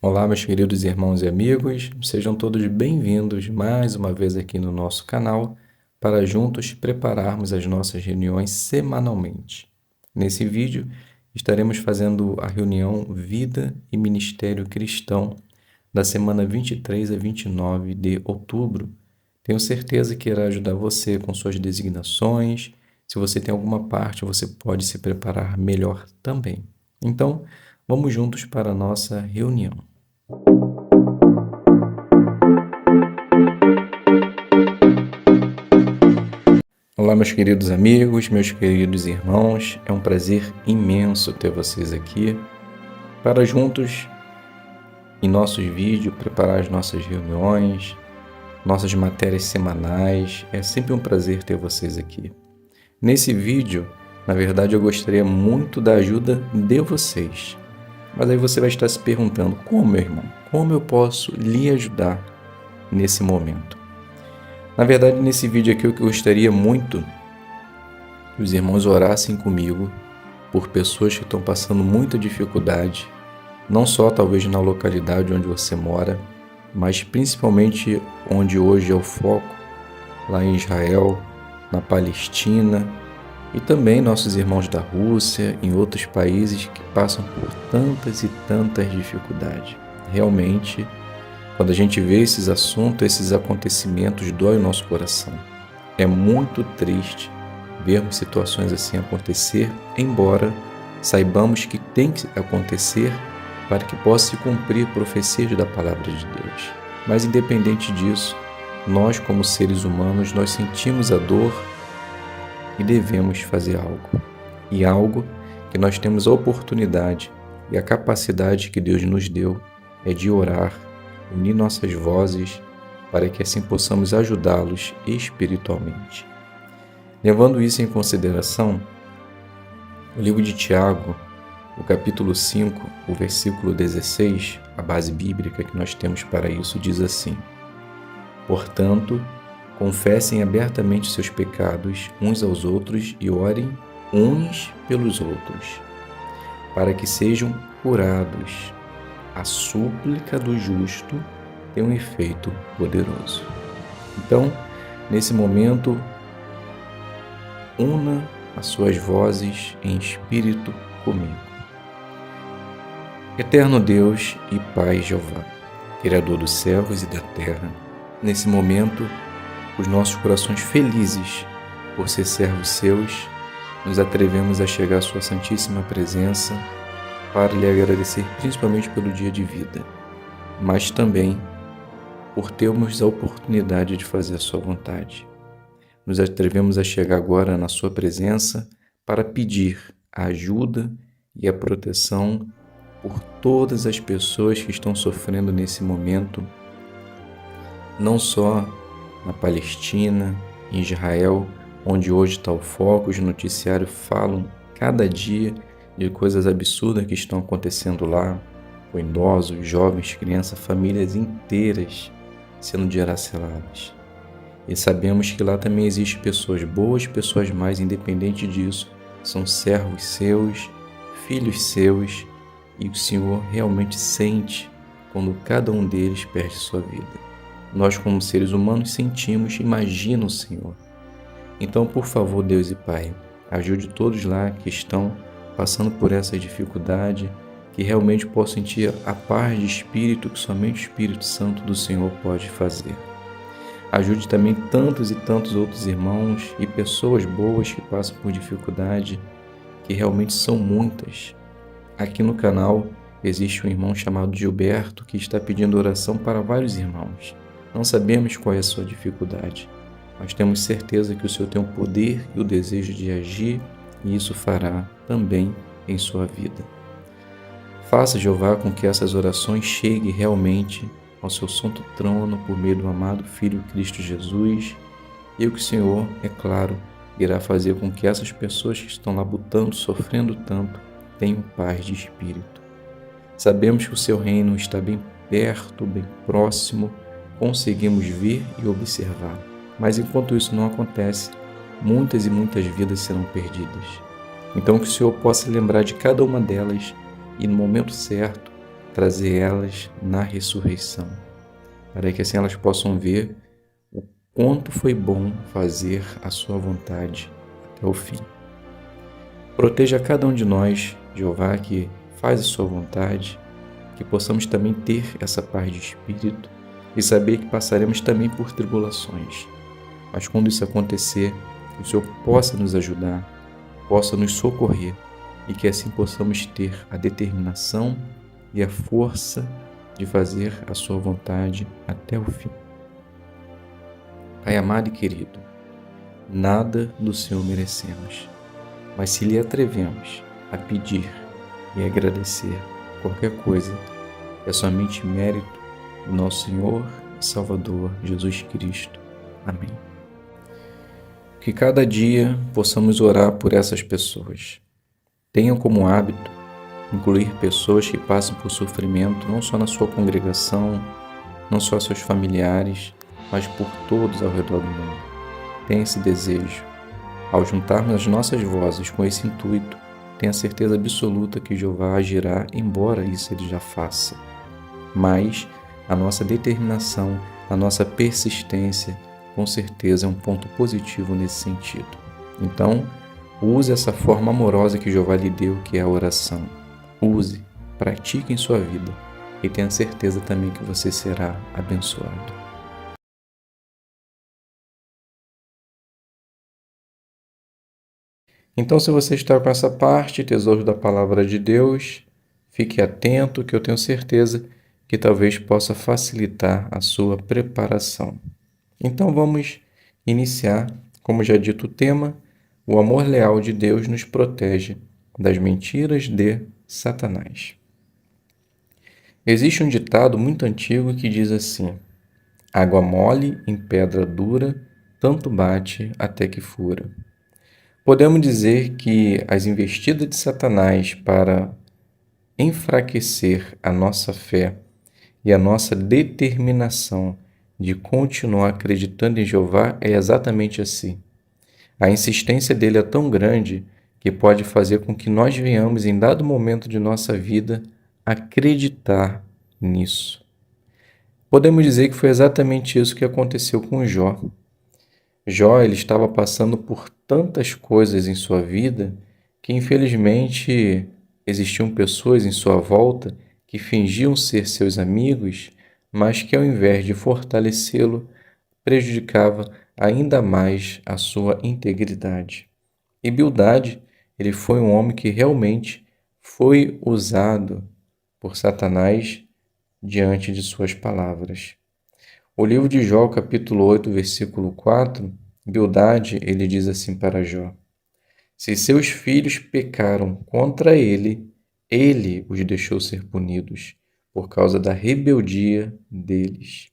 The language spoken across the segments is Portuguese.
Olá, meus queridos irmãos e amigos, sejam todos bem-vindos mais uma vez aqui no nosso canal para juntos prepararmos as nossas reuniões semanalmente. Nesse vídeo, estaremos fazendo a reunião Vida e Ministério Cristão da semana 23 a 29 de outubro. Tenho certeza que irá ajudar você com suas designações. Se você tem alguma parte, você pode se preparar melhor também. Então, vamos juntos para a nossa reunião. Olá, meus queridos amigos, meus queridos irmãos, é um prazer imenso ter vocês aqui para juntos, em nossos vídeos, preparar as nossas reuniões, nossas matérias semanais. É sempre um prazer ter vocês aqui. Nesse vídeo, na verdade, eu gostaria muito da ajuda de vocês. Mas aí você vai estar se perguntando, como, meu irmão? Como eu posso lhe ajudar nesse momento? Na verdade, nesse vídeo aqui, eu gostaria muito que os irmãos orassem comigo por pessoas que estão passando muita dificuldade, não só talvez na localidade onde você mora, mas principalmente onde hoje é o foco, lá em Israel, na Palestina, e também nossos irmãos da Rússia, em outros países que passam por tantas e tantas dificuldades. Realmente, quando a gente vê esses assuntos, esses acontecimentos, dói o nosso coração. É muito triste vermos situações assim acontecer, embora saibamos que tem que acontecer para que possa se cumprir profecias da palavra de Deus. Mas independente disso, nós como seres humanos, nós sentimos a dor e devemos fazer algo. E algo que nós temos a oportunidade e a capacidade que Deus nos deu é de orar, unir nossas vozes para que assim possamos ajudá-los espiritualmente. Levando isso em consideração, o livro de Tiago, o capítulo 5, o versículo 16, a base bíblica que nós temos para isso, diz assim: Portanto, confessem abertamente seus pecados uns aos outros e orem uns pelos outros, para que sejam curados. A súplica do justo tem um efeito poderoso. Então, nesse momento, una as suas vozes em espírito comigo. Eterno Deus e Pai Jeová, Criador dos céus e da terra, nesse momento, os nossos corações felizes por ser servos seus, nos atrevemos a chegar à sua santíssima presença para lhe agradecer principalmente pelo dia de vida, mas também por termos a oportunidade de fazer a sua vontade. Nos atrevemos a chegar agora na sua presença para pedir a ajuda e a proteção por todas as pessoas que estão sofrendo nesse momento, não só na Palestina, em Israel, onde hoje está o foco, os noticiários falam cada dia de coisas absurdas que estão acontecendo lá, com idosos, jovens, crianças, famílias inteiras sendo dilaceradas. E sabemos que lá também existem pessoas boas, pessoas mais, independente disso, são servos seus, filhos seus, e o Senhor realmente sente quando cada um deles perde sua vida. Nós, como seres humanos, sentimos, imagina o Senhor. Então, por favor, Deus e Pai, ajude todos lá que estão passando por essa dificuldade, que realmente possam sentir a paz de espírito que somente o Espírito Santo do Senhor pode fazer. Ajude também tantos e tantos outros irmãos e pessoas boas que passam por dificuldade, que realmente são muitas. Aqui no canal existe um irmão chamado Gilberto que está pedindo oração para vários irmãos. Não sabemos qual é a sua dificuldade, mas temos certeza que o Senhor tem o poder e o desejo de agir, e isso fará também em sua vida. Faça, Jeová, com que essas orações cheguem realmente ao seu santo trono por meio do amado Filho Cristo Jesus, e o que o Senhor, é claro, irá fazer com que essas pessoas que estão labutando, sofrendo tanto, tenham paz de espírito. Sabemos que o seu reino está bem perto, bem próximo, conseguimos ver e observar. Mas enquanto isso não acontece, muitas e muitas vidas serão perdidas. Então que o Senhor possa lembrar de cada uma delas e no momento certo trazer elas na ressurreição, para que assim elas possam ver o quanto foi bom fazer a sua vontade até o fim. Proteja cada um de nós, Jeová, que faz a sua vontade, que possamos também ter essa paz de espírito e saber que passaremos também por tribulações. Mas quando isso acontecer, que o Senhor possa nos ajudar, possa nos socorrer e que assim possamos ter a determinação e a força de fazer a sua vontade até o fim. Pai amado e querido, nada do Senhor merecemos, mas se lhe atrevemos a pedir e agradecer qualquer coisa, é somente mérito do nosso Senhor e Salvador Jesus Cristo. Amém. Que cada dia possamos orar por essas pessoas. Tenham como hábito incluir pessoas que passam por sofrimento, não só na sua congregação, não só seus familiares, mas por todos ao redor do mundo. Tenha esse desejo. Ao juntarmos as nossas vozes com esse intuito, tenha certeza absoluta que Jeová agirá, embora isso ele já faça. Mas a nossa determinação, a nossa persistência, com certeza é um ponto positivo nesse sentido. Então, use essa forma amorosa que Jeová lhe deu, que é a oração. Use, pratique em sua vida e tenha certeza também que você será abençoado. Então, se você está com essa parte, tesouro da Palavra de Deus, fique atento que eu tenho certeza que talvez possa facilitar a sua preparação. Então, vamos iniciar, como já dito o tema, o amor leal de Deus nos protege das mentiras de Satanás. Existe um ditado muito antigo que diz assim: água mole em pedra dura, tanto bate até que fura. Podemos dizer que as investidas de Satanás para enfraquecer a nossa fé e a nossa determinação de continuar acreditando em Jeová é exatamente assim. A insistência dele é tão grande que pode fazer com que nós venhamos, em dado momento de nossa vida, acreditar nisso. Podemos dizer que foi exatamente isso que aconteceu com Jó. Jó ele estava passando por tantas coisas em sua vida que, infelizmente, existiam pessoas em sua volta que fingiam ser seus amigos, mas que, ao invés de fortalecê-lo, prejudicava ainda mais a sua integridade. E Bildade, ele foi um homem que realmente foi usado por Satanás diante de suas palavras. O livro de Jó, capítulo 8, versículo 4, Bildade, ele diz assim para Jó: se seus filhos pecaram contra ele, ele os deixou ser punidos por causa da rebeldia deles.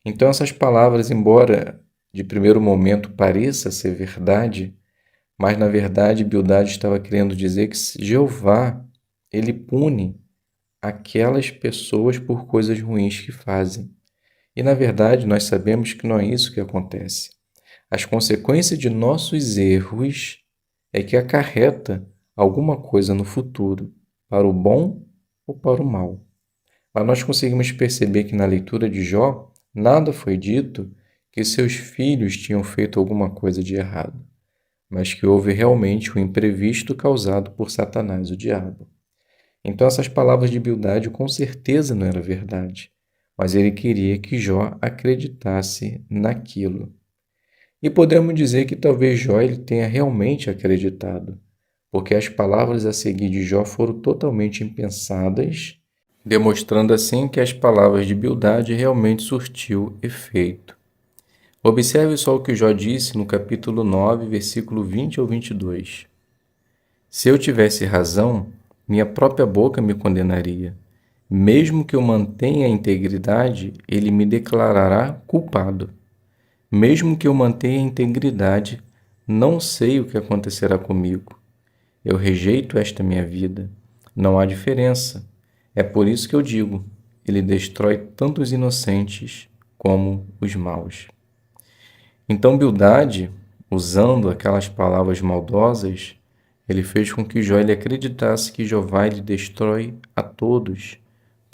Então essas palavras, embora de primeiro momento pareça ser verdade, mas na verdade Bildade estava querendo dizer que Jeová, ele pune aquelas pessoas por coisas ruins que fazem. E na verdade nós sabemos que não é isso que acontece. As consequências de nossos erros é que acarreta alguma coisa no futuro, para o bom ou para o mal. Mas nós conseguimos perceber que na leitura de Jó, nada foi dito que seus filhos tinham feito alguma coisa de errado, mas que houve realmente um imprevisto causado por Satanás, o diabo. Então essas palavras de Bildade com certeza não eram verdade, mas ele queria que Jó acreditasse naquilo. E podemos dizer que talvez Jó ele tenha realmente acreditado, porque as palavras a seguir de Jó foram totalmente impensadas, demonstrando assim que as palavras de Bildade realmente surtiu efeito. Observe só o que Jó disse no capítulo 9, versículo 20 ao 22. Se eu tivesse razão, minha própria boca me condenaria. Mesmo que eu mantenha a integridade, ele me declarará culpado. Mesmo que eu mantenha a integridade, não sei o que acontecerá comigo. Eu rejeito esta minha vida. Não há diferença. É por isso que eu digo, ele destrói tanto os inocentes como os maus. Então Bildade, usando aquelas palavras maldosas, ele fez com que Jó ele acreditasse que Jeová ele destrói a todos,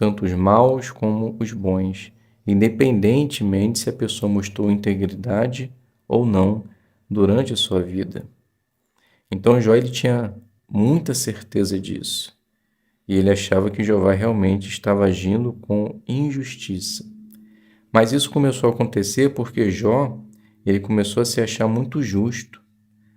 tanto os maus como os bons, independentemente se a pessoa mostrou integridade ou não durante a sua vida. Então Jó ele tinha muita certeza disso, e ele achava que Jeová realmente estava agindo com injustiça. Mas isso começou a acontecer porque Jó ele começou a se achar muito justo,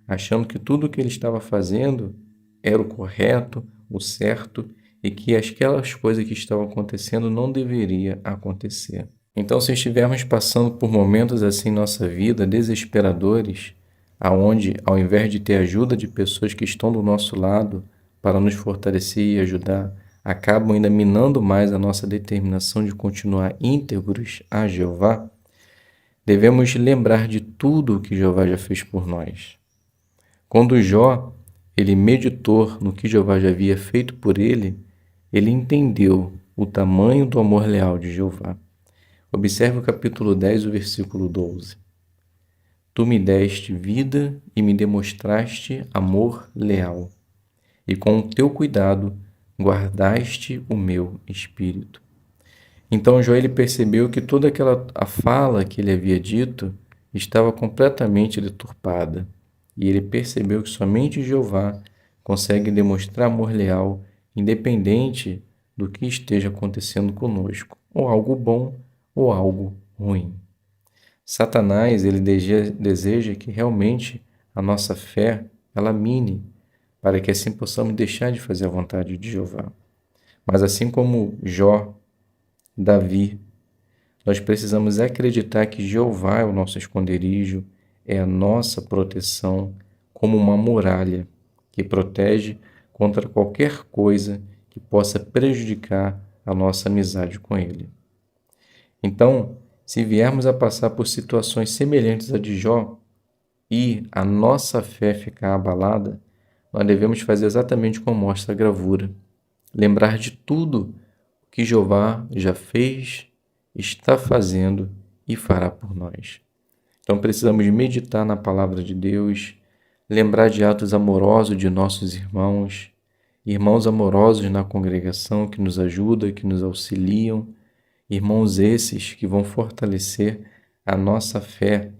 achando que tudo o que ele estava fazendo era o correto, o certo, e que aquelas coisas que estavam acontecendo não deveria acontecer. Então, se estivermos passando por momentos assim em nossa vida, desesperadores, aonde, ao invés de ter ajuda de pessoas que estão do nosso lado para nos fortalecer e ajudar, acabam ainda minando mais a nossa determinação de continuar íntegros a Jeová, devemos lembrar de tudo o que Jeová já fez por nós. Quando Jó ele meditou no que Jeová já havia feito por ele, ele entendeu o tamanho do amor leal de Jeová. Observe o capítulo 10, o versículo 12. Tu me deste vida e me demonstraste amor leal, e com o teu cuidado guardaste o meu espírito. Então Jó ele percebeu que toda a fala que ele havia dito estava completamente deturpada, e ele percebeu que somente Jeová consegue demonstrar amor leal, independente do que esteja acontecendo conosco, ou algo bom ou algo ruim. Satanás ele deseja que realmente a nossa fé ela mine, para que assim possamos deixar de fazer a vontade de Jeová. Mas assim como Jó, Davi, nós precisamos acreditar que Jeová é o nosso esconderijo, é a nossa proteção, como uma muralha que protege contra qualquer coisa que possa prejudicar a nossa amizade com Ele. Então, se viermos a passar por situações semelhantes à de Jó e a nossa fé ficar abalada, nós devemos fazer exatamente como mostra a gravura. Lembrar de tudo que Jeová já fez, está fazendo e fará por nós. Então precisamos meditar na palavra de Deus, lembrar de atos amorosos de nossos irmãos, irmãos amorosos na congregação que nos ajudam, que nos auxiliam, irmãos esses que vão fortalecer a nossa fé,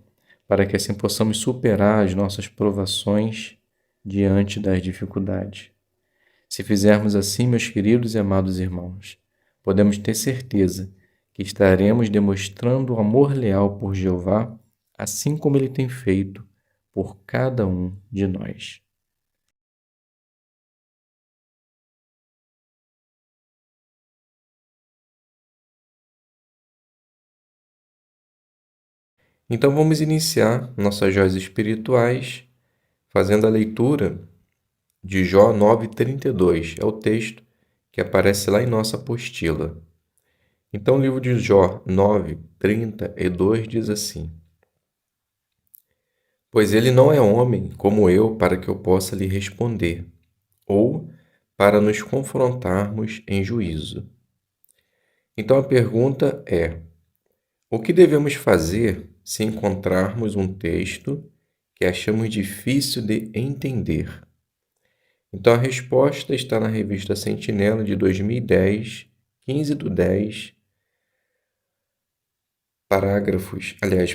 para que assim possamos superar as nossas provações diante das dificuldades. Se fizermos assim, meus queridos e amados irmãos, podemos ter certeza que estaremos demonstrando o amor leal por Jeová, assim como Ele tem feito por cada um de nós. Então vamos iniciar nossas joias espirituais fazendo a leitura de Jó 9:32. É o texto que aparece lá em nossa apostila. Então o livro de Jó 9:32 diz assim: Pois ele não é homem como eu para que eu possa lhe responder, ou para nos confrontarmos em juízo. Então a pergunta é: o que devemos fazer se encontrarmos um texto que achamos difícil de entender? Então a resposta está na revista Sentinela de 2010, 15/10,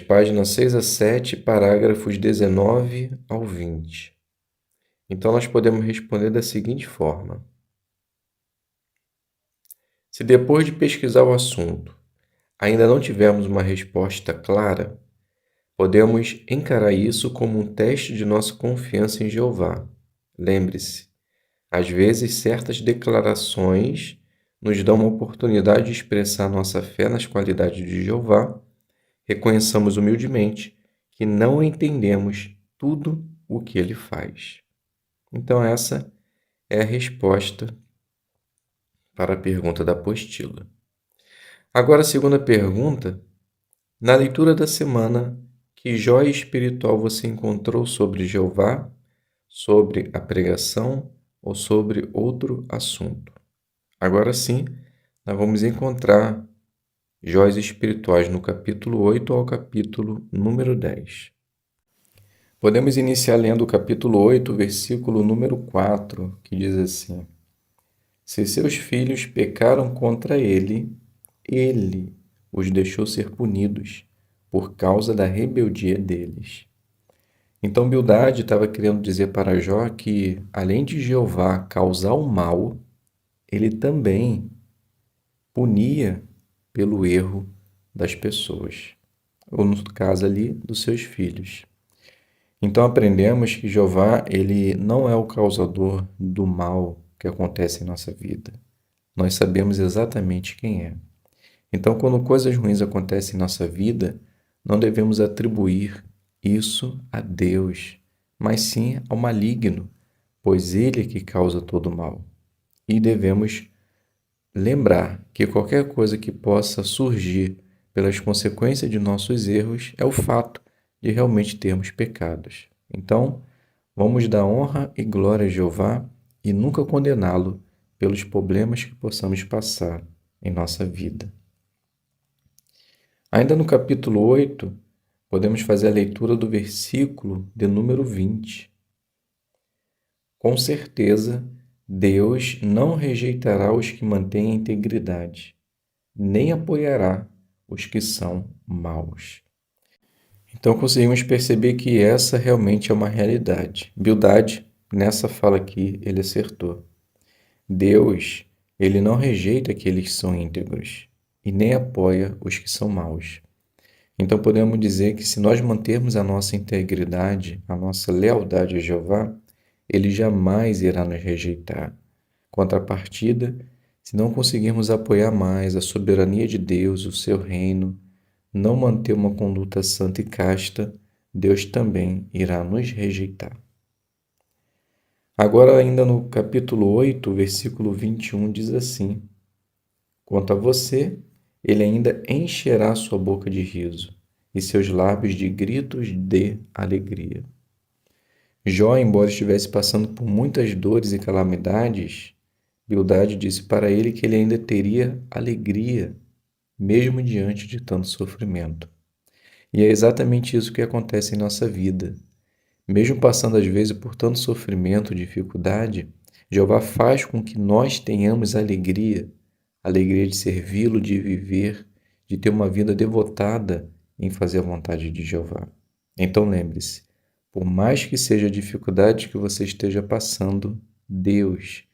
páginas 6 a 7, parágrafos 19 ao 20. Então nós podemos responder da seguinte forma: se depois de pesquisar o assunto ainda não tivermos uma resposta clara, podemos encarar isso como um teste de nossa confiança em Jeová. Lembre-se, às vezes certas declarações nos dão uma oportunidade de expressar nossa fé nas qualidades de Jeová. Reconheçamos humildemente que não entendemos tudo o que ele faz. Então essa é a resposta para a pergunta da apostila. Agora a segunda pergunta: na leitura da semana, que joia espiritual você encontrou sobre Jeová, sobre a pregação ou sobre outro assunto? Agora sim, nós vamos encontrar joias espirituais no capítulo 8 ao capítulo número 10. Podemos iniciar lendo o capítulo 8, versículo número 4, que diz assim: Se seus filhos pecaram contra ele os deixou ser punidos por causa da rebeldia deles. Então Bildade estava querendo dizer para Jó que, além de Jeová causar o mal, ele também punia pelo erro das pessoas, ou no caso ali, dos seus filhos. Então aprendemos que Jeová, ele não é o causador do mal que acontece em nossa vida. Nós sabemos exatamente quem é. Então, quando coisas ruins acontecem em nossa vida, não devemos atribuir isso a Deus, mas sim ao maligno, pois ele é que causa todo o mal. E devemos lembrar que qualquer coisa que possa surgir pelas consequências de nossos erros é o fato de realmente termos pecados. Então, vamos dar honra e glória a Jeová e nunca condená-lo pelos problemas que possamos passar em nossa vida. Ainda no capítulo 8, podemos fazer a leitura do versículo de número 20. Com certeza, Deus não rejeitará os que mantêm a integridade, nem apoiará os que são maus. Então conseguimos perceber que essa realmente é uma realidade. Bildade, nessa fala aqui, ele acertou. Deus, ele não rejeita aqueles que são íntegros e nem apoia os que são maus. Então podemos dizer que se nós mantermos a nossa integridade, a nossa lealdade a Jeová, ele jamais irá nos rejeitar. Contrapartida, se não conseguirmos apoiar mais a soberania de Deus, o seu reino, não manter uma conduta santa e casta, Deus também irá nos rejeitar. Agora, ainda no capítulo 8, versículo 21, diz assim: Quanto a você, ele ainda encherá sua boca de riso e seus lábios de gritos de alegria. Jó, embora estivesse passando por muitas dores e calamidades, Bildade disse para ele que ele ainda teria alegria, mesmo diante de tanto sofrimento. E é exatamente isso que acontece em nossa vida. Mesmo passando às vezes por tanto sofrimento e dificuldade, Jeová faz com que nós tenhamos alegria de servi-lo, de viver, de ter uma vida devotada em fazer a vontade de Jeová. Então lembre-se, por mais que seja a dificuldade que você esteja passando, Deus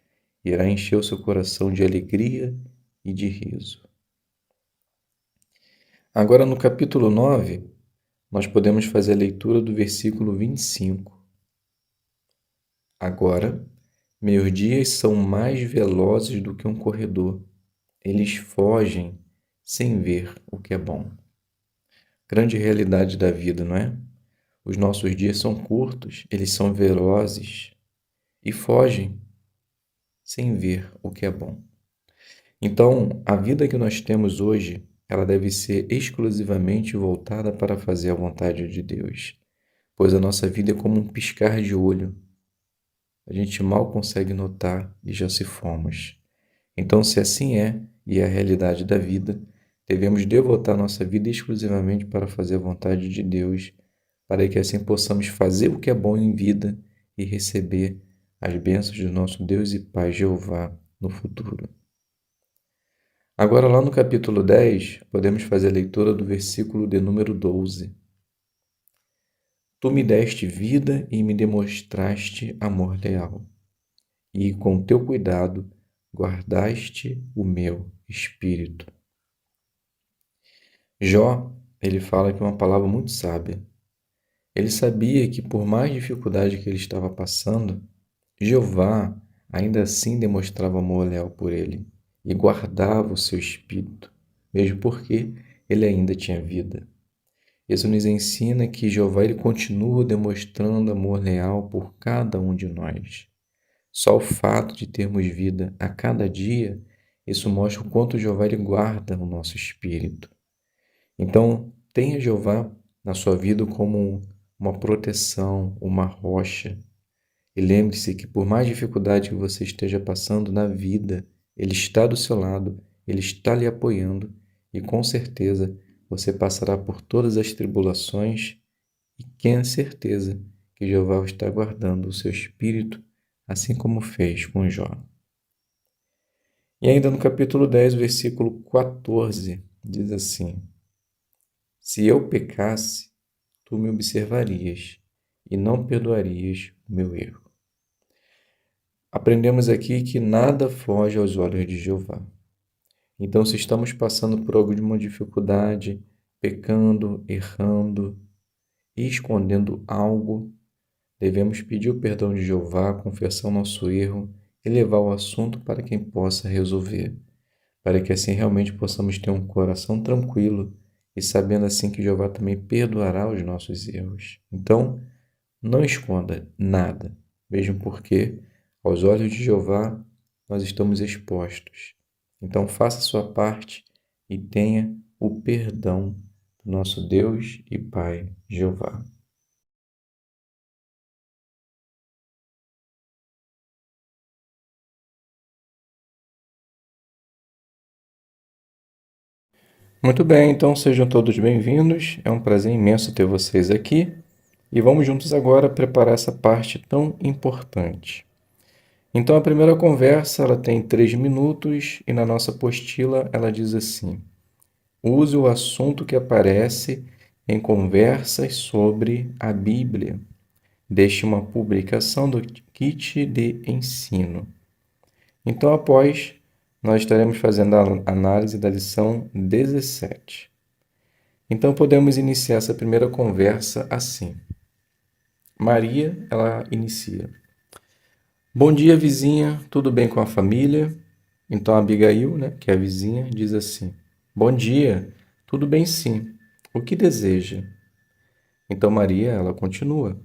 irá encher o seu coração de alegria e de riso. Agora no capítulo 9, nós podemos fazer a leitura do versículo 25. Agora, meus dias são mais velozes do que um corredor. Eles fogem sem ver o que é bom. Grande realidade da vida, não é? Os nossos dias são curtos, eles são velozes e fogem sem ver o que é bom. Então, a vida que nós temos hoje, ela deve ser exclusivamente voltada para fazer a vontade de Deus, pois a nossa vida é como um piscar de olho. A gente mal consegue notar e já se fomos. Então, se assim é, e é a realidade da vida, devemos devotar nossa vida exclusivamente para fazer a vontade de Deus, para que assim possamos fazer o que é bom em vida e receber as bênçãos do nosso Deus e Pai Jeová no futuro. Agora, lá no capítulo 10, podemos fazer a leitura do versículo de número 12. Tu me deste vida e me demonstraste amor leal, e com teu cuidado guardaste o meu espírito. Jó, ele fala aqui uma palavra muito sábia. Ele sabia que por mais dificuldade que ele estava passando, Jeová ainda assim demonstrava amor leal por ele e guardava o seu espírito, mesmo porque ele ainda tinha vida. Isso nos ensina que Jeová ele continua demonstrando amor leal por cada um de nós. Só o fato de termos vida a cada dia, isso mostra o quanto Jeová ele guarda o nosso espírito. Então, tenha Jeová na sua vida como uma proteção, uma rocha. E lembre-se que por mais dificuldade que você esteja passando na vida, Ele está do seu lado, Ele está lhe apoiando e com certeza você passará por todas as tribulações e tenha certeza que Jeová está guardando o seu espírito, assim como fez com Jó. E ainda no capítulo 10, versículo 14, diz assim: Se eu pecasse, tu me observarias e não perdoarias o meu erro. Aprendemos aqui que nada foge aos olhos de Jeová. Então, se estamos passando por alguma dificuldade, pecando, errando e escondendo algo, devemos pedir o perdão de Jeová, confessar o nosso erro e levar o assunto para quem possa resolver, para que assim realmente possamos ter um coração tranquilo e sabendo assim que Jeová também perdoará os nossos erros. Então, não esconda nada, mesmo porque, aos olhos de Jeová, nós estamos expostos. Então, faça a sua parte e tenha o perdão do nosso Deus e Pai, Jeová. Muito bem, então sejam todos bem-vindos. É um prazer imenso ter vocês aqui. E vamos juntos agora preparar essa parte tão importante. Então, a primeira conversa ela tem 3 minutos e na nossa apostila ela diz assim: use o assunto que aparece em conversas sobre a Bíblia. Deixe uma publicação do kit de ensino. Então, após, nós estaremos fazendo a análise da lição 17. Então, podemos iniciar essa primeira conversa assim. Maria, ela inicia: Bom dia, vizinha, tudo bem com a família? Então, a Abigail, né, que é a vizinha, diz assim: Bom dia, tudo bem sim. O que deseja? Então, Maria, ela continua: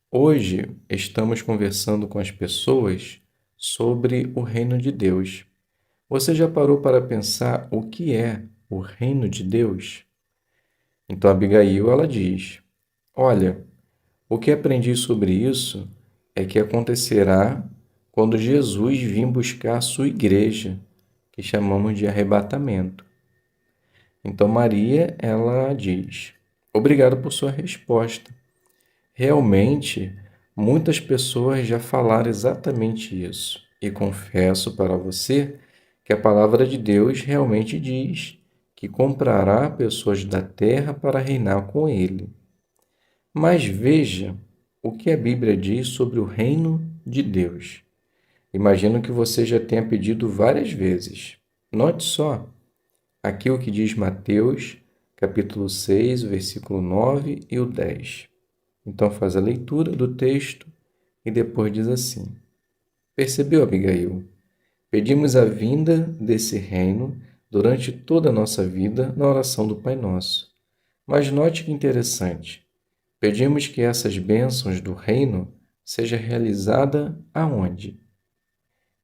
Hoje estamos conversando com as pessoas sobre o reino de Deus. Você já parou para pensar o que é o reino de Deus? Então, Abigail, ela diz: Olha, o que aprendi sobre isso é que acontecerá quando Jesus vir buscar a sua igreja, que chamamos de arrebatamento. Então Maria, ela diz: Obrigado por sua resposta. Realmente, muitas pessoas já falaram exatamente isso. E confesso para você que a palavra de Deus realmente diz que comprará pessoas da terra para reinar com ele. Mas veja o que a Bíblia diz sobre o reino de Deus. Imagino que você já tenha pedido várias vezes. Note só, aqui o que diz Mateus, capítulo 6, versículo 9 e o 10. Então faz a leitura do texto e depois diz assim: Percebeu, Abigail? Pedimos a vinda desse reino durante toda a nossa vida na oração do Pai Nosso. Mas note que interessante. Pedimos que essas bênçãos do reino seja realizada aonde?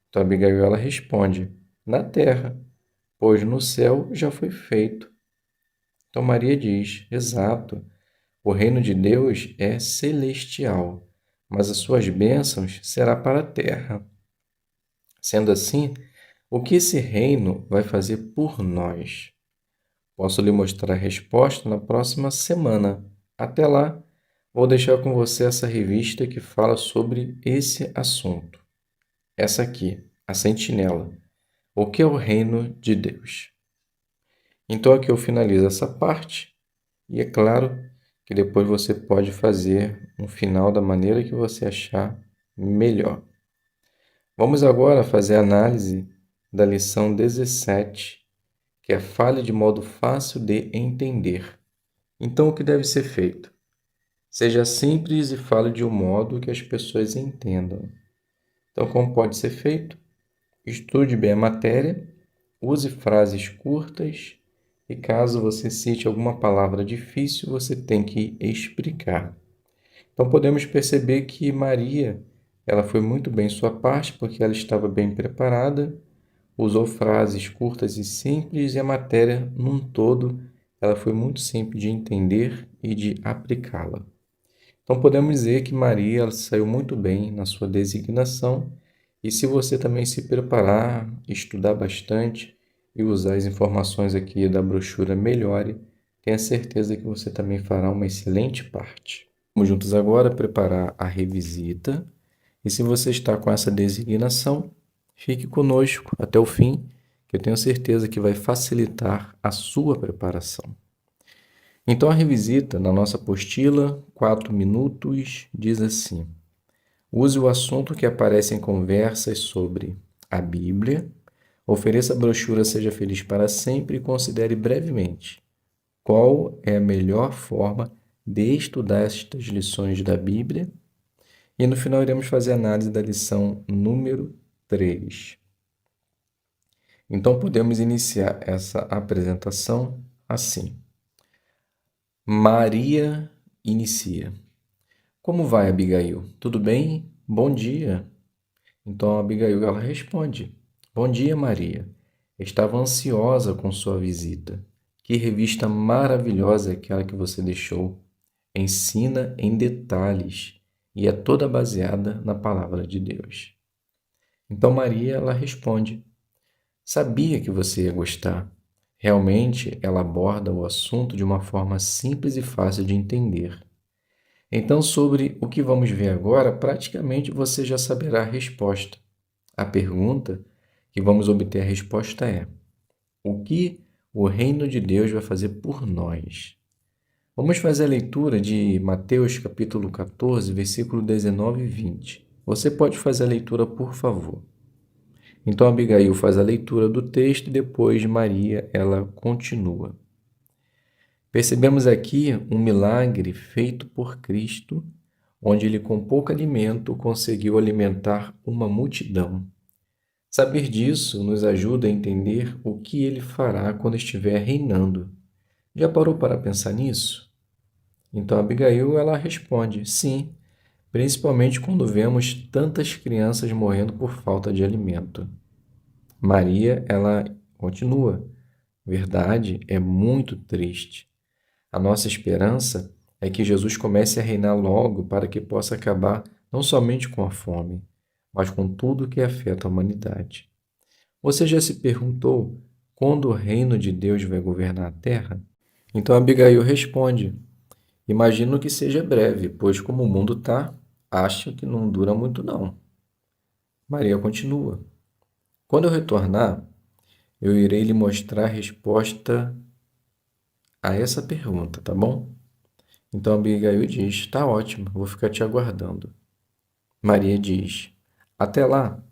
Então Abigail ela responde: na terra, pois no céu já foi feito. Então Maria diz: exato, o reino de Deus é celestial, mas as suas bênçãos será para a terra. Sendo assim, o que esse reino vai fazer por nós? Posso lhe mostrar a resposta na próxima semana. Até lá, vou deixar com você essa revista que fala sobre esse assunto. Essa aqui, a Sentinela. O que é o reino de Deus? Então aqui eu finalizo essa parte e é claro que depois você pode fazer um final da maneira que você achar melhor. Vamos agora fazer a análise da lição 17, que é fale de modo fácil de entender. Então o que deve ser feito? Seja simples e fale de um modo que as pessoas entendam. Então como pode ser feito? Estude bem a matéria, use frases curtas e caso você cite alguma palavra difícil, você tem que explicar. Então podemos perceber que Maria, ela foi muito bem em sua parte porque ela estava bem preparada, usou frases curtas e simples e a matéria num todo, ela foi muito simples de entender e de aplicá-la. Então podemos dizer que Maria ela saiu muito bem na sua designação e se você também se preparar, estudar bastante e usar as informações aqui da brochura Melhore, tenha certeza que você também fará uma excelente parte. Vamos juntos agora preparar a revisita e se você está com essa designação, Fique conosco até o fim, que eu tenho certeza que vai facilitar a sua preparação. Então, a revisita na nossa apostila, 4 minutos, diz assim: use o assunto que aparece em conversas sobre a Bíblia, ofereça a brochura Seja Feliz para Sempre e considere brevemente qual é a melhor forma de estudar estas lições da Bíblia. E no final iremos fazer a análise da lição número 3. Então podemos iniciar essa apresentação assim. Maria inicia. Como vai, Abigail? Tudo bem? Bom dia. Então Abigail ela responde: Bom dia, Maria. Estava ansiosa com sua visita. Que revista maravilhosa é aquela que você deixou. Ensina em detalhes e é toda baseada na palavra de Deus. Então Maria ela responde: Sabia que você ia gostar. Realmente ela aborda o assunto de uma forma simples e fácil de entender. Então, sobre o que vamos ver agora, praticamente você já saberá a resposta. A pergunta que vamos obter a resposta é: o que o reino de Deus vai fazer por nós? Vamos fazer a leitura de Mateus capítulo 14, versículo 19 e 20. Você pode fazer a leitura, por favor. Então Abigail faz a leitura do texto e depois Maria ela continua. Percebemos aqui um milagre feito por Cristo, onde ele com pouco alimento conseguiu alimentar uma multidão. Saber disso nos ajuda a entender o que ele fará quando estiver reinando. Já parou para pensar nisso? Então Abigail ela responde: sim, principalmente quando vemos tantas crianças morrendo por falta de alimento. Maria ela continua: verdade, é muito triste. A nossa esperança é que Jesus comece a reinar logo para que possa acabar não somente com a fome, mas com tudo que afeta a humanidade. Você já se perguntou quando o reino de Deus vai governar a terra? Então Abigail responde: imagino que seja breve, pois como o mundo está, acho que não dura muito não. Maria continua: quando eu retornar, eu irei lhe mostrar a resposta a essa pergunta, tá bom? Então Abigail diz: tá ótimo, vou ficar te aguardando. Maria diz: até lá,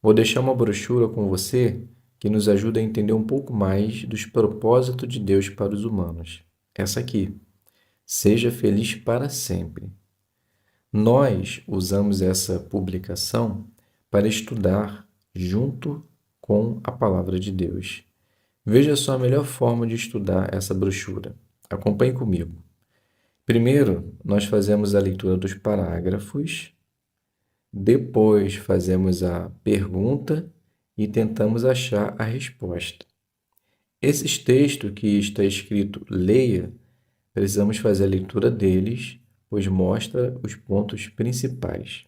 vou deixar uma brochura com você que nos ajuda a entender um pouco mais dos propósitos de Deus para os humanos. Essa aqui. Seja feliz para sempre. Nós usamos essa publicação para estudar junto com a palavra de Deus. Veja só a melhor forma de estudar essa brochura. Acompanhe comigo. Primeiro, nós fazemos a leitura dos parágrafos, depois fazemos a pergunta e tentamos achar a resposta. Esses textos que está escrito leia, precisamos fazer a leitura deles, pois mostra os pontos principais.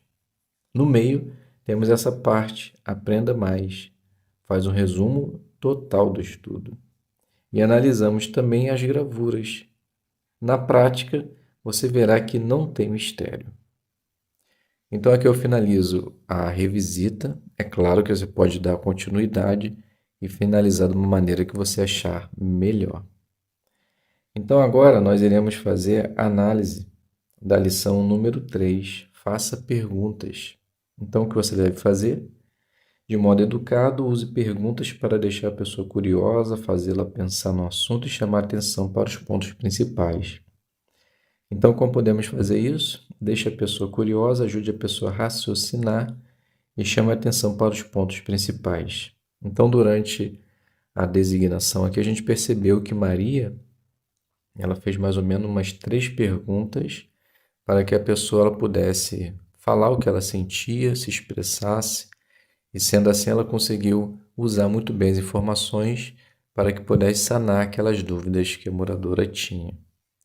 No meio, temos essa parte, aprenda mais, faz um resumo total do estudo. E analisamos também as gravuras. Na prática, você verá que não tem mistério. Então aqui eu finalizo a revisita. É claro que você pode dar continuidade e finalizar de uma maneira que você achar melhor. Então agora nós iremos fazer a análise da lição número 3. Faça perguntas. Então o que você deve fazer? De modo educado, use perguntas para deixar a pessoa curiosa, fazê-la pensar no assunto e chamar atenção para os pontos principais. Então, como podemos fazer isso? Deixe a pessoa curiosa, ajude a pessoa a raciocinar e chame a atenção para os pontos principais. Então, durante a designação aqui, a gente percebeu que Maria, ela fez mais ou menos umas 3 perguntas para que a pessoa ela pudesse falar o que ela sentia, se expressasse, e sendo assim ela conseguiu usar muito bem as informações para que pudesse sanar aquelas dúvidas que a moradora tinha.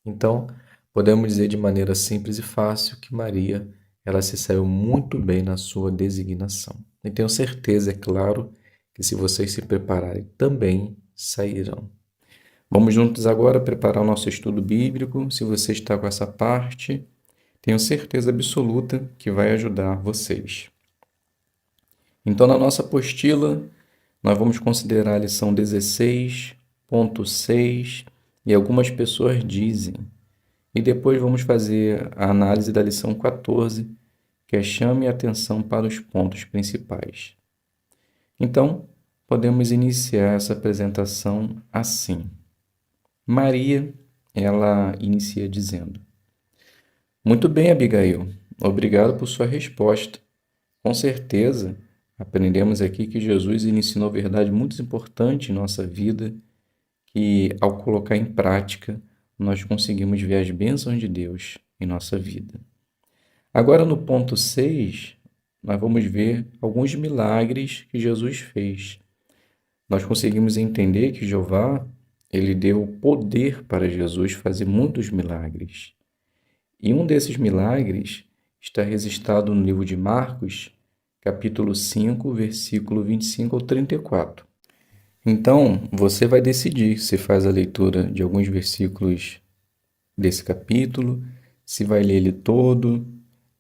Então, podemos dizer de maneira simples e fácil que Maria ela se saiu muito bem na sua designação. E tenho certeza, é claro, que se vocês se prepararem, também sairão. Vamos juntos agora preparar o nosso estudo bíblico. Se você está com essa parte, tenho certeza absoluta que vai ajudar vocês. Então, na nossa apostila, nós vamos considerar a lição 16.6 e algumas pessoas dizem. E depois vamos fazer a análise da lição 14, que é chame a atenção para os pontos principais. Então, podemos iniciar essa apresentação assim. Maria, ela inicia dizendo: Muito bem, Abigail, obrigado por sua resposta. Com certeza, aprendemos aqui que Jesus ensinou verdade muito importante em nossa vida, que ao colocar em prática, nós conseguimos ver as bênçãos de Deus em nossa vida. Agora, no ponto 6, nós vamos ver alguns milagres que Jesus fez. Nós conseguimos entender que Jeová, ele deu poder para Jesus fazer muitos milagres. E um desses milagres está registrado no livro de Marcos, capítulo 5, versículo 25 ao 34. Então, você vai decidir se faz a leitura de alguns versículos desse capítulo, se vai ler ele todo,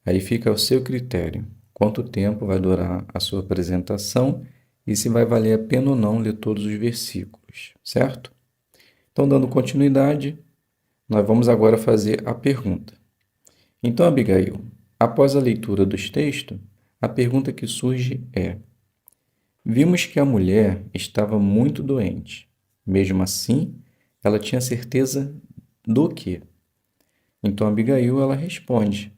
aí fica ao seu critério. Quanto tempo vai durar a sua apresentação e se vai valer a pena ou não ler todos os versículos, certo? Então, dando continuidade, nós vamos agora fazer a pergunta. Então, Abigail, após a leitura dos textos, a pergunta que surge é: vimos que a mulher estava muito doente. Mesmo assim, ela tinha certeza do quê? Então, Abigail, ela responde: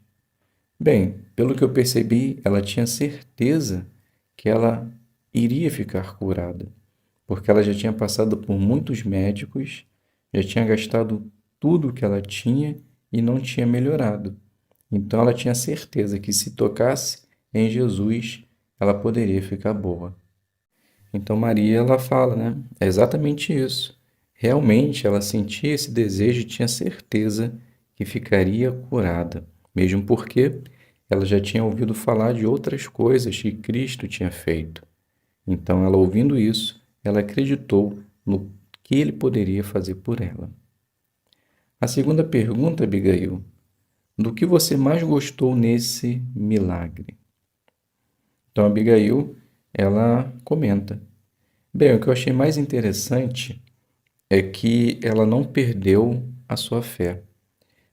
bem, pelo que eu percebi, ela tinha certeza que ela iria ficar curada, porque ela já tinha passado por muitos médicos, já tinha gastado tudo o que ela tinha e não tinha melhorado. Então ela tinha certeza que se tocasse em Jesus, ela poderia ficar boa. Então Maria, ela fala, né? É exatamente isso. Realmente ela sentia esse desejo e tinha certeza que ficaria curada, mesmo porque ela já tinha ouvido falar de outras coisas que Cristo tinha feito. Então ela, ouvindo isso, ela acreditou no que ele poderia fazer por ela. A segunda pergunta, Abigail: do que você mais gostou nesse milagre? Então, Abigail, ela comenta: bem, o que eu achei mais interessante é que ela não perdeu a sua fé.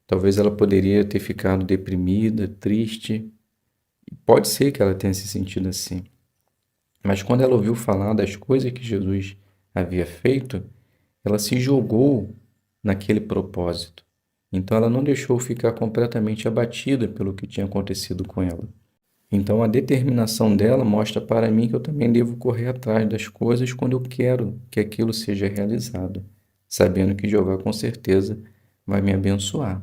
Talvez ela poderia ter ficado deprimida, triste. Pode ser que ela tenha se sentido assim. Mas quando ela ouviu falar das coisas que Jesus havia feito, ela se jogou naquele propósito. Então ela não deixou ficar completamente abatida pelo que tinha acontecido com ela. Então a determinação dela mostra para mim que eu também devo correr atrás das coisas quando eu quero que aquilo seja realizado, sabendo que Jeová com certeza vai me abençoar.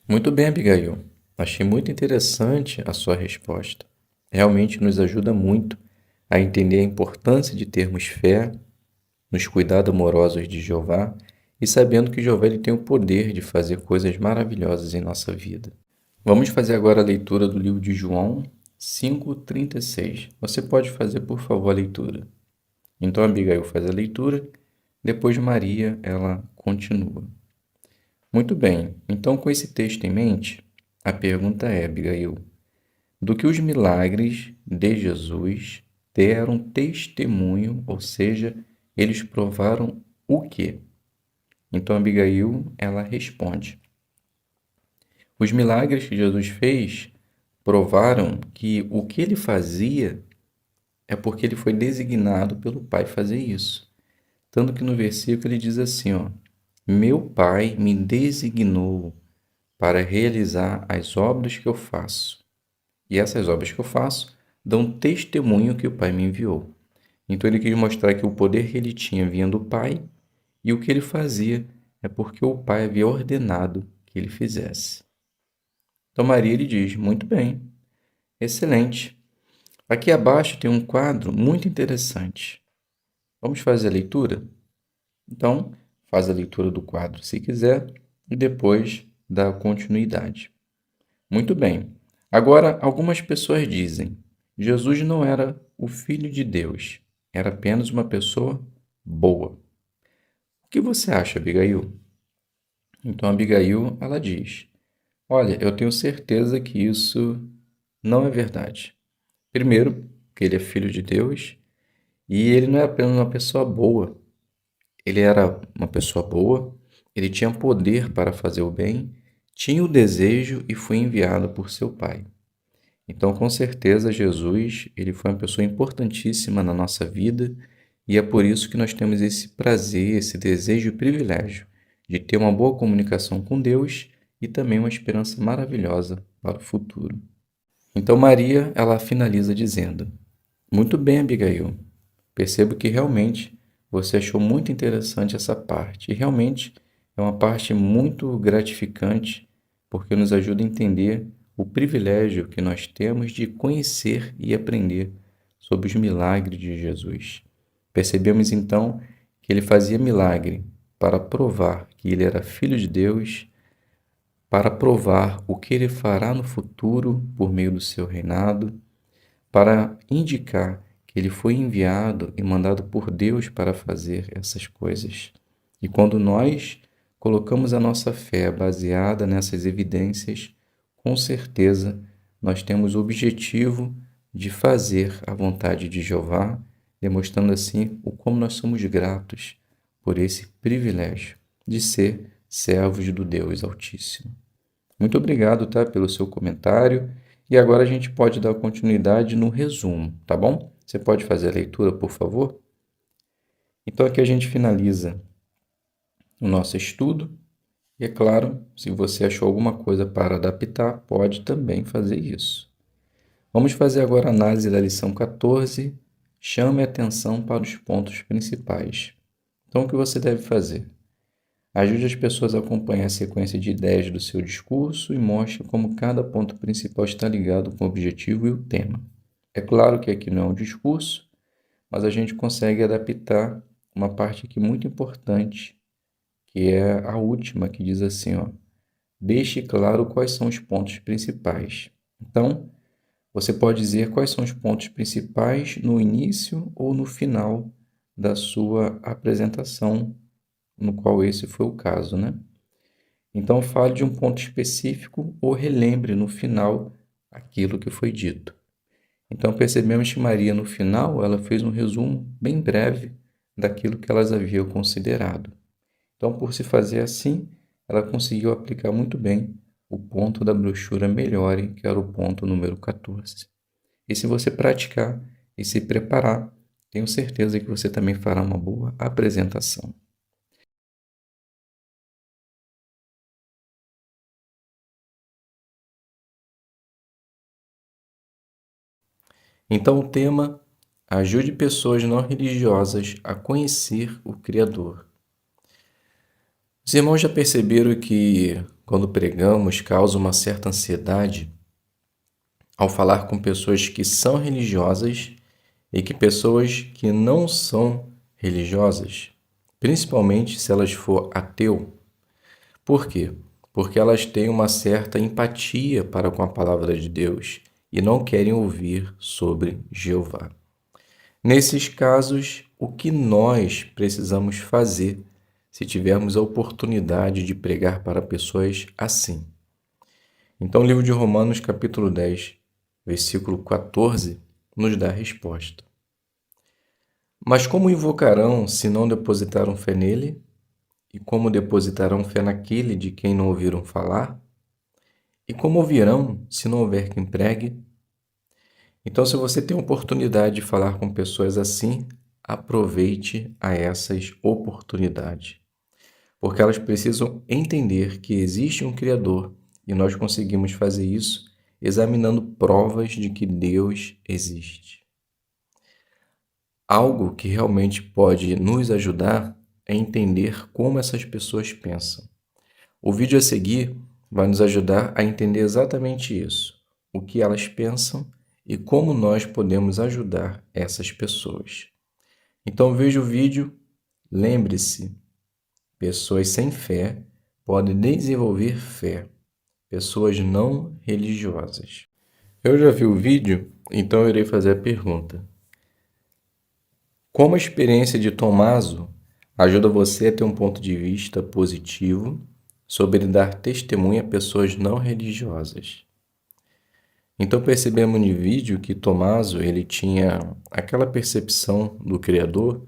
Muito bem, Abigail. Achei muito interessante a sua resposta. Realmente nos ajuda muito a entender a importância de termos fé nos cuidados amorosos de Jeová e sabendo que Jeová ele tem o poder de fazer coisas maravilhosas em nossa vida. Vamos fazer agora a leitura do livro de João 5,36. Você pode fazer, por favor, a leitura. Então, Abigail faz a leitura, depois Maria, ela continua. Muito bem, então com esse texto em mente, a pergunta é, Abigail, do que os milagres de Jesus deram testemunho, ou seja, eles provaram o quê? Então, Abigail, ela responde: os milagres que Jesus fez provaram que o que ele fazia é porque ele foi designado pelo Pai fazer isso. Tanto que no versículo ele diz assim, ó: meu Pai me designou para realizar as obras que eu faço. E essas obras que eu faço dão testemunho que o Pai me enviou. Então ele quis mostrar que o poder que ele tinha vinha do Pai e o que ele fazia é porque o Pai havia ordenado que ele fizesse. Então Maria ele diz: muito bem, excelente. Aqui abaixo tem um quadro muito interessante. Vamos fazer a leitura? Então, faz a leitura do quadro se quiser e depois dá continuidade. Muito bem. Agora, algumas pessoas dizem: Jesus não era o Filho de Deus, era apenas uma pessoa boa. O que você acha, Abigail? Então, Abigail, ela diz: olha, eu tenho certeza que isso não é verdade. Primeiro, porque ele é filho de Deus, e ele não é apenas uma pessoa boa, ele era uma pessoa boa, ele tinha poder para fazer o bem, tinha o desejo e foi enviado por seu pai. Então, com certeza, Jesus, ele foi uma pessoa importantíssima na nossa vida e é por isso que nós temos esse prazer, esse desejo e privilégio de ter uma boa comunicação com Deus e também uma esperança maravilhosa para o futuro. Então, Maria, ela finaliza dizendo: Muito bem, Abigail. Percebo que realmente você achou muito interessante essa parte. E realmente é uma parte muito gratificante, porque nos ajuda a entender o privilégio que nós temos de conhecer e aprender sobre os milagres de Jesus. Percebemos então que ele fazia milagre para provar que ele era filho de Deus, para provar o que ele fará no futuro por meio do seu reinado, para indicar que ele foi enviado e mandado por Deus para fazer essas coisas. E quando nós colocamos a nossa fé baseada nessas evidências, com certeza nós temos o objetivo de fazer a vontade de Jeová, demonstrando assim o como nós somos gratos por esse privilégio de ser servos do Deus Altíssimo. Muito obrigado, tá, pelo seu comentário. E agora a gente pode dar continuidade no resumo, tá bom? Você pode fazer a leitura, por favor? Então aqui a gente finaliza o nosso estudo. E é claro, se você achou alguma coisa para adaptar, pode também fazer isso. Vamos fazer agora a análise da lição 14. Chame a atenção para os pontos principais. Então o que você deve fazer? Ajude as pessoas a acompanhar a sequência de ideias do seu discurso e mostre como cada ponto principal está ligado com o objetivo e o tema. É claro que aqui não é um discurso, mas a gente consegue adaptar uma parte aqui muito importante, que é a última, que diz assim, ó, deixe claro quais são os pontos principais. Então, você pode dizer quais são os pontos principais no início ou no final da sua apresentação, no qual esse foi o caso, né? Então, fale de um ponto específico ou relembre no final aquilo que foi dito. Então, percebemos que Maria, no final, ela fez um resumo bem breve daquilo que elas haviam considerado. Então, por se fazer assim, ela conseguiu aplicar muito bem o ponto da brochura Melhore, que era o ponto número 14. E se você praticar e se preparar, tenho certeza que você também fará uma boa apresentação. Então, o tema: ajude pessoas não religiosas a conhecer o Criador. Os irmãos já perceberam que, quando pregamos, causa uma certa ansiedade ao falar com pessoas que são religiosas e que pessoas que não são religiosas, principalmente se elas for ateu. Por quê? Porque elas têm uma certa empatia para com a palavra de Deus e não querem ouvir sobre Jeová. Nesses casos, o que nós precisamos fazer se tivermos a oportunidade de pregar para pessoas assim? Então, o livro de Romanos, capítulo 10, versículo 14, nos dá a resposta. Mas como invocarão se não depositaram fé nele? E como depositarão fé naquele de quem não ouviram falar? E como ouvirão se não houver quem pregue? Então, se você tem a oportunidade de falar com pessoas assim, aproveite a essas oportunidades. Porque elas precisam entender que existe um Criador e nós conseguimos fazer isso examinando provas de que Deus existe. Algo que realmente pode nos ajudar é entender como essas pessoas pensam. O vídeo a seguir vai nos ajudar a entender exatamente isso, o que elas pensam e como nós podemos ajudar essas pessoas. Então veja o vídeo, lembre-se, pessoas sem fé podem desenvolver fé, pessoas não religiosas. Eu já vi o vídeo, então eu irei fazer a pergunta. Como a experiência de Tomaso ajuda você a ter um ponto de vista positivo sobre dar testemunho a pessoas não religiosas? Então percebemos no vídeo que Tomaso ele tinha aquela percepção do Criador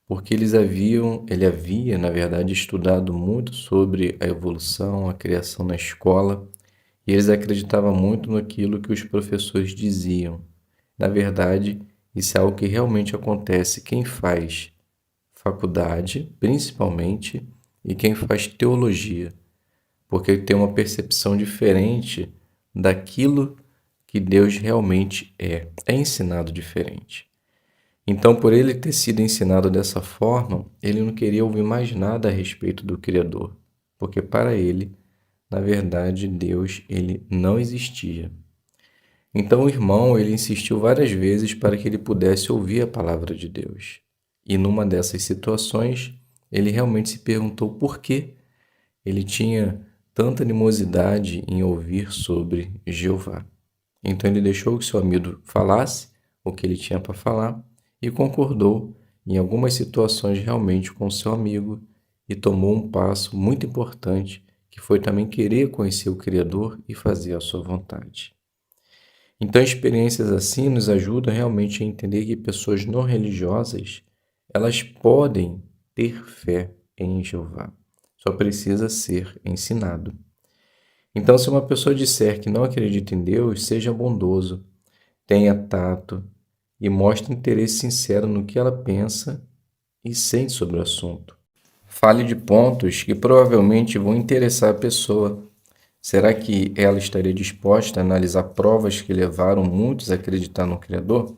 porque ele havia, na verdade, estudado muito sobre a evolução, a criação na escola, e eles acreditavam muito naquilo que os professores diziam. Na verdade, isso é algo que realmente acontece quem faz faculdade, principalmente, e quem faz teologia, porque tem uma percepção diferente daquilo que Deus realmente é ensinado diferente. Então, por ele ter sido ensinado dessa forma, ele não queria ouvir mais nada a respeito do Criador, porque para ele, na verdade, Deus ele não existia. Então o irmão ele insistiu várias vezes para que ele pudesse ouvir a palavra de Deus. E numa dessas situações, ele realmente se perguntou por que ele tinha tanta animosidade em ouvir sobre Jeová. Então ele deixou que seu amigo falasse o que ele tinha para falar e concordou em algumas situações realmente com seu amigo e tomou um passo muito importante, que foi também querer conhecer o Criador e fazer a sua vontade. Então, experiências assim nos ajudam realmente a entender que pessoas não religiosas, elas podem ter fé em Jeová. Só precisa ser ensinado. Então, se uma pessoa disser que não acredita em Deus, seja bondoso, tenha tato e mostre interesse sincero no que ela pensa e sente sobre o assunto. Fale de pontos que provavelmente vão interessar a pessoa. Será que ela estaria disposta a analisar provas que levaram muitos a acreditar no Criador?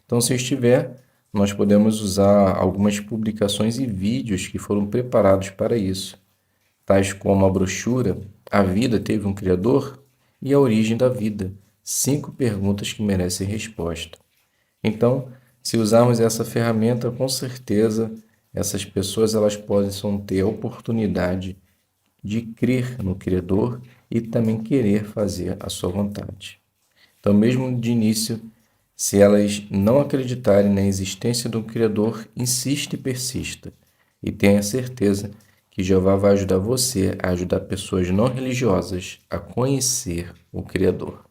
Então, se estiver, nós podemos usar algumas publicações e vídeos que foram preparados para isso, tais como a brochura A Vida Teve um Criador e A Origem da Vida, 5 perguntas que merecem resposta. Então, se usarmos essa ferramenta, com certeza essas pessoas elas possam ter a oportunidade de crer no Criador e também querer fazer a sua vontade. Então, mesmo de início, se elas não acreditarem na existência do Criador, insista e persista. E tenha certeza que Jeová vai ajudar você a ajudar pessoas não religiosas a conhecer o Criador.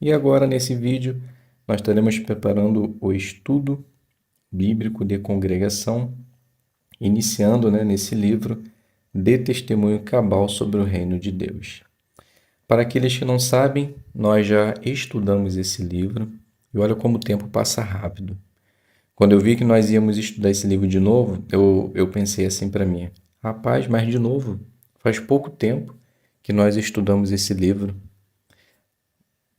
E agora, nesse vídeo, nós estaremos preparando o estudo bíblico de congregação, iniciando, nesse livro, Dê Testemunho Cabal sobre o Reino de Deus. Para aqueles que não sabem, nós já estudamos esse livro e olha como o tempo passa rápido. Quando eu vi que nós íamos estudar esse livro de novo, eu pensei assim para mim, rapaz, mas de novo, faz pouco tempo que nós estudamos esse livro.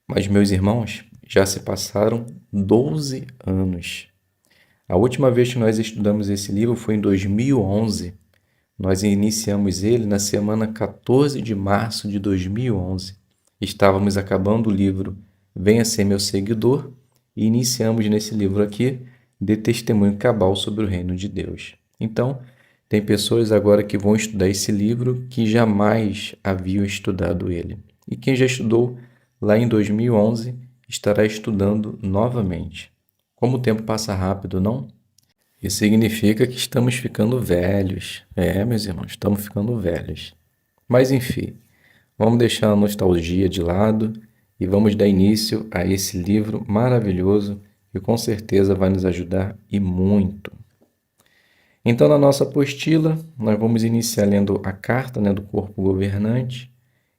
Mas, meus irmãos, já se passaram 12 anos. A última vez que nós estudamos esse livro foi em 2011. Nós iniciamos ele na semana 14 de março de 2011. Estávamos acabando o livro Venha Ser Meu Seguidor e iniciamos nesse livro aqui de testemunho cabal sobre o reino de Deus. Então, tem pessoas agora que vão estudar esse livro que jamais haviam estudado ele. E quem já estudou lá em 2011 estará estudando novamente. Como o tempo passa rápido, não? Isso significa que estamos ficando velhos. Meus irmãos, estamos ficando velhos. Mas enfim, vamos deixar a nostalgia de lado e vamos dar início a esse livro maravilhoso que com certeza vai nos ajudar e muito. Então, na nossa apostila, nós vamos iniciar lendo a carta do corpo governante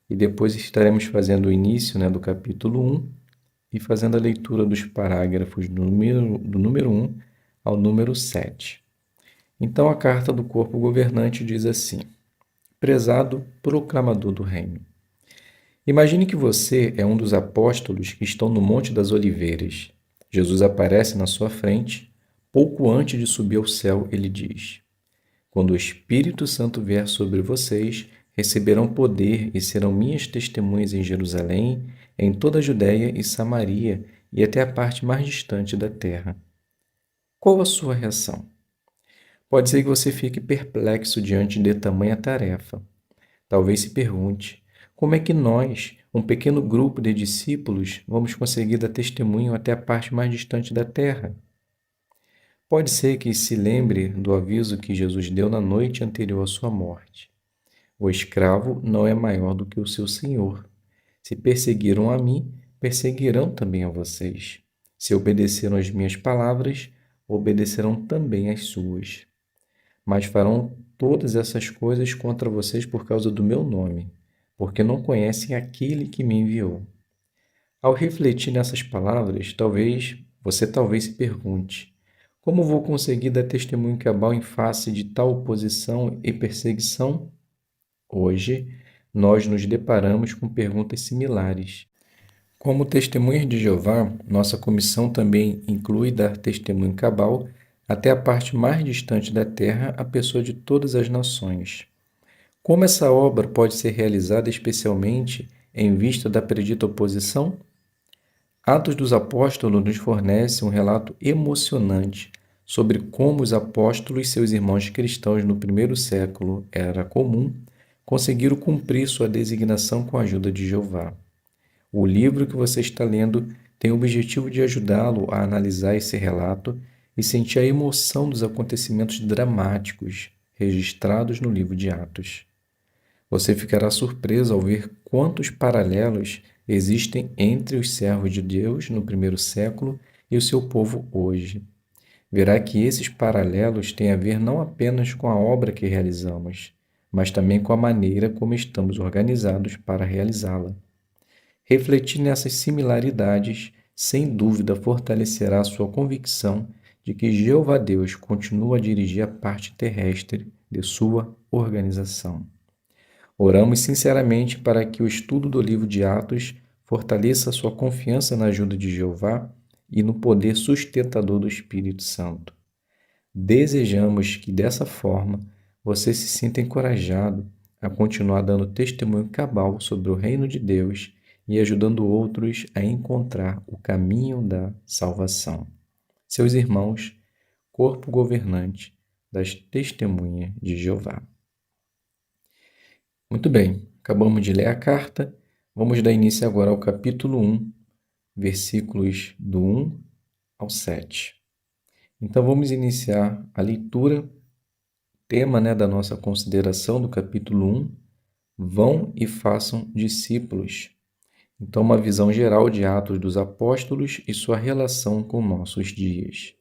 e depois estaremos fazendo o início do capítulo 1 e fazendo a leitura dos parágrafos do número 1 ao número 7. Então, a carta do corpo governante diz assim: Prezado proclamador do reino, imagine que você é um dos apóstolos que estão no Monte das Oliveiras. Jesus aparece na sua frente. Pouco antes de subir ao céu, ele diz: Quando o Espírito Santo vier sobre vocês, receberão poder e serão minhas testemunhas em Jerusalém, em toda a Judéia e Samaria e até a parte mais distante da terra. Qual a sua reação? Pode ser que você fique perplexo diante de tamanha tarefa. Talvez se pergunte: como é que nós, um pequeno grupo de discípulos, vamos conseguir dar testemunho até a parte mais distante da terra? Pode ser que se lembre do aviso que Jesus deu na noite anterior à sua morte. O escravo não é maior do que o seu senhor. Se perseguiram a mim, perseguirão também a vocês. Se obedeceram às minhas palavras, obedecerão também às suas. Mas farão todas essas coisas contra vocês por causa do meu nome, porque não conhecem aquele que me enviou. Ao refletir nessas palavras, talvez se pergunte: como vou conseguir dar testemunho cabal em face de tal oposição e perseguição? Hoje, nós nos deparamos com perguntas similares. Como testemunhas de Jeová, nossa comissão também inclui dar testemunho cabal até a parte mais distante da terra à pessoa de todas as nações. Como essa obra pode ser realizada especialmente em vista da predita oposição? Atos dos Apóstolos nos fornece um relato emocionante sobre como os apóstolos e seus irmãos cristãos no primeiro século era comum conseguiram cumprir sua designação com a ajuda de Jeová. O livro que você está lendo tem o objetivo de ajudá-lo a analisar esse relato e sentir a emoção dos acontecimentos dramáticos registrados no livro de Atos. Você ficará surpreso ao ver quantos paralelos existem entre os servos de Deus no primeiro século e o seu povo hoje. Verá que esses paralelos têm a ver não apenas com a obra que realizamos, mas também com a maneira como estamos organizados para realizá-la. Refletir nessas similaridades, sem dúvida, fortalecerá a sua convicção de que Jeová Deus continua a dirigir a parte terrestre de sua organização. Oramos sinceramente para que o estudo do livro de Atos fortaleça a sua confiança na ajuda de Jeová e no poder sustentador do Espírito Santo. Desejamos que, dessa forma, você se sinta encorajado a continuar dando testemunho cabal sobre o reino de Deus e ajudando outros a encontrar o caminho da salvação. Seus irmãos, corpo governante das Testemunhas de Jeová. Muito bem, acabamos de ler a carta. Vamos dar início agora ao capítulo 1, versículos do 1 ao 7. Então vamos iniciar a leitura. Tema, da nossa consideração do capítulo 1, vão e façam discípulos. Então, uma visão geral de Atos dos Apóstolos e sua relação com nossos dias.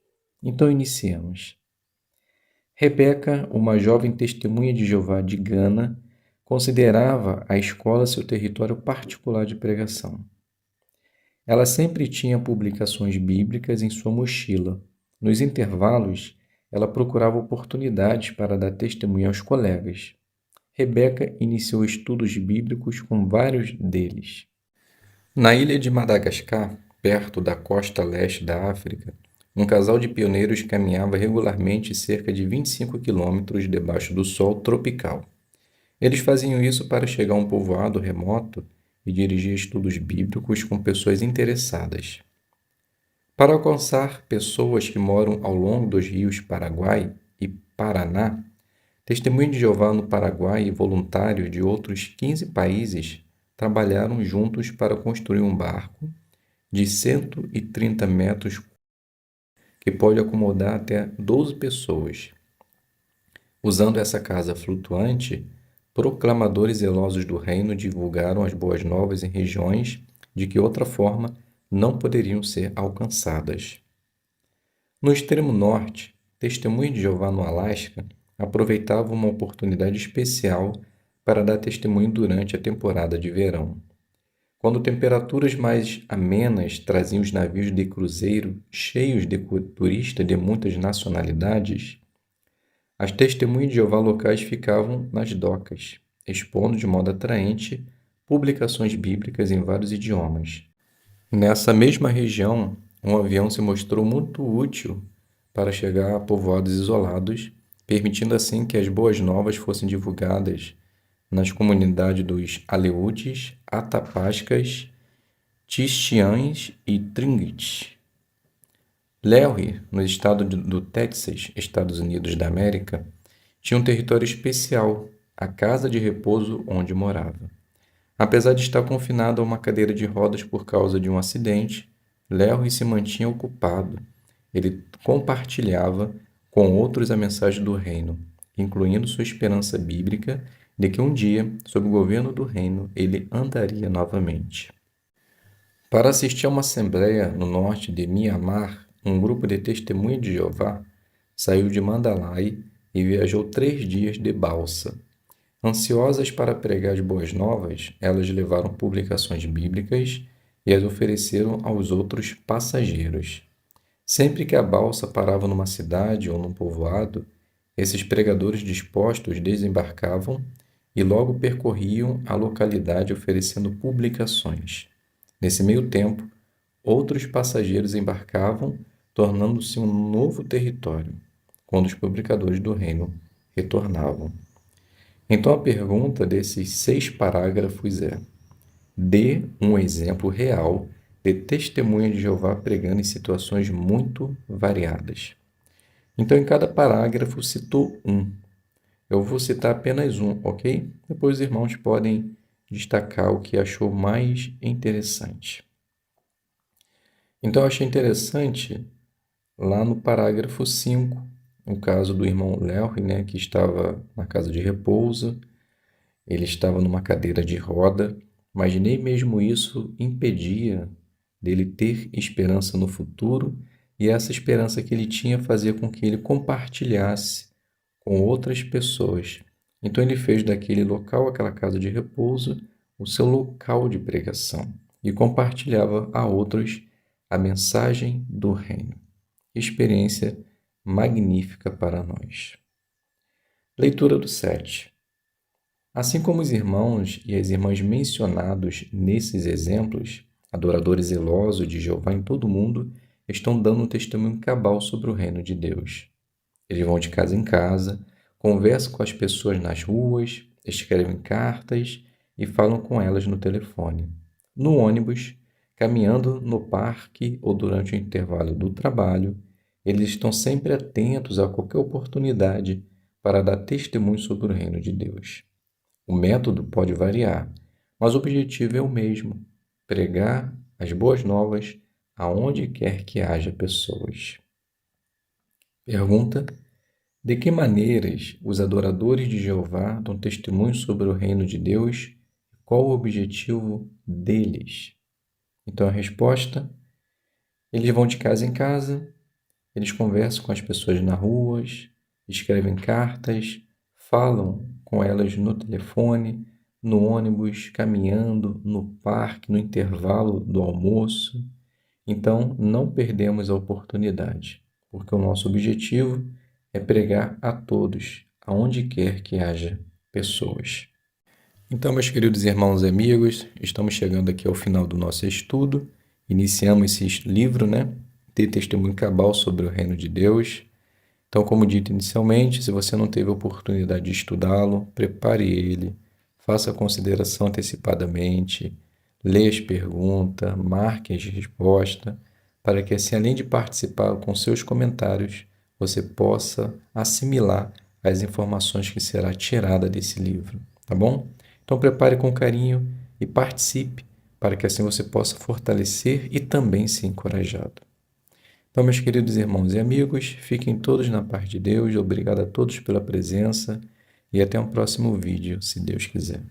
Então, iniciemos. Rebeca, uma jovem testemunha de Jeová de Gana, considerava a escola seu território particular de pregação. Ela sempre tinha publicações bíblicas em sua mochila. Nos intervalos, ela procurava oportunidades para dar testemunho aos colegas. Rebeca iniciou estudos bíblicos com vários deles. Na ilha de Madagascar, perto da costa leste da África, um casal de pioneiros caminhava regularmente cerca de 25 quilômetros debaixo do sol tropical. Eles faziam isso para chegar a um povoado remoto e dirigir estudos bíblicos com pessoas interessadas. Para alcançar pessoas que moram ao longo dos rios Paraguai e Paraná, Testemunho de Jeová no Paraguai e voluntários de outros 15 países trabalharam juntos para construir um barco de 130 metros que pode acomodar até 12 pessoas. Usando essa casa flutuante, proclamadores zelosos do reino divulgaram as boas novas em regiões de que outra forma não poderiam ser alcançadas. No extremo norte, Testemunho de Jeová no Alasca aproveitava uma oportunidade especial para dar testemunho durante a temporada de verão. Quando temperaturas mais amenas traziam os navios de cruzeiro cheios de turistas de muitas nacionalidades, as testemunhas de Jeová locais ficavam nas docas, expondo de modo atraente publicações bíblicas em vários idiomas. Nessa mesma região, um avião se mostrou muito útil para chegar a povoados isolados, permitindo assim que as boas novas fossem divulgadas nas comunidades dos Aleutes, Atapascas, Tistiães e Tlingits. Larry, no estado do Texas, Estados Unidos da América, tinha um território especial, a casa de repouso onde morava. Apesar de estar confinado a uma cadeira de rodas por causa de um acidente, Larry se mantinha ocupado ele compartilhava com outros a mensagem do reino, incluindo sua esperança bíblica de que um dia, sob o governo do reino, ele andaria novamente. Para assistir a uma assembleia no norte de Mianmar, um grupo de testemunhas de Jeová saiu de Mandalay e viajou 3 dias de balsa. Ansiosas para pregar as boas novas, elas levaram publicações bíblicas e as ofereceram aos outros passageiros. Sempre que a balsa parava numa cidade ou num povoado, esses pregadores dispostos desembarcavam e logo percorriam a localidade oferecendo publicações. Nesse meio tempo, outros passageiros embarcavam, tornando-se um novo território, quando os publicadores do reino retornavam. Então a pergunta desses 6 parágrafos é: dê um exemplo real de testemunha de Jeová pregando em situações muito variadas. Então, em cada parágrafo citou um. Eu vou citar apenas um, ok? Depois os irmãos podem destacar o que achou mais interessante. Então, eu achei interessante lá no parágrafo 5, o caso do irmão Léo, né, que estava na casa de repouso, ele estava numa cadeira de roda, mas nem mesmo isso impedia dele ter esperança no futuro, e essa esperança que ele tinha fazia com que ele compartilhasse com outras pessoas. Então ele fez daquele local, aquela casa de repouso, o seu local de pregação e compartilhava a outros a mensagem do reino. Experiência magnífica para nós. Leitura do 7. Assim como os irmãos e as irmãs mencionados nesses exemplos, adoradores zelosos de Jeová em todo o mundo estão dando um testemunho cabal sobre o reino de Deus. Eles vão de casa em casa, conversam com as pessoas nas ruas, escrevem cartas e falam com elas no telefone. No ônibus, caminhando no parque ou durante o intervalo do trabalho, eles estão sempre atentos a qualquer oportunidade para dar testemunho sobre o reino de Deus. O método pode variar, mas o objetivo é o mesmo: pregar as boas novas aonde quer que haja pessoas. Pergunta: de que maneiras os adoradores de Jeová dão testemunho sobre o reino de Deus? Qual o objetivo deles? Então a resposta: eles vão de casa em casa, eles conversam com as pessoas nas ruas, escrevem cartas, falam com elas no telefone, no ônibus, caminhando, no parque, no intervalo do almoço. Então, não perdemos a oportunidade, porque o nosso objetivo é pregar a todos, aonde quer que haja pessoas. Então, meus queridos irmãos e amigos, estamos chegando aqui ao final do nosso estudo. Iniciamos esse livro, de testemunho cabal sobre o reino de Deus. Então, como dito inicialmente, se você não teve a oportunidade de estudá-lo, prepare ele, faça a consideração antecipadamente, leia as perguntas, marque as respostas, para que assim, além de participar com seus comentários, você possa assimilar as informações que será tirada desse livro, tá bom? Então, prepare com carinho e participe, para que assim você possa fortalecer e também ser encorajado. Então, meus queridos irmãos e amigos, fiquem todos na paz de Deus. Obrigado a todos pela presença e até um próximo vídeo, se Deus quiser.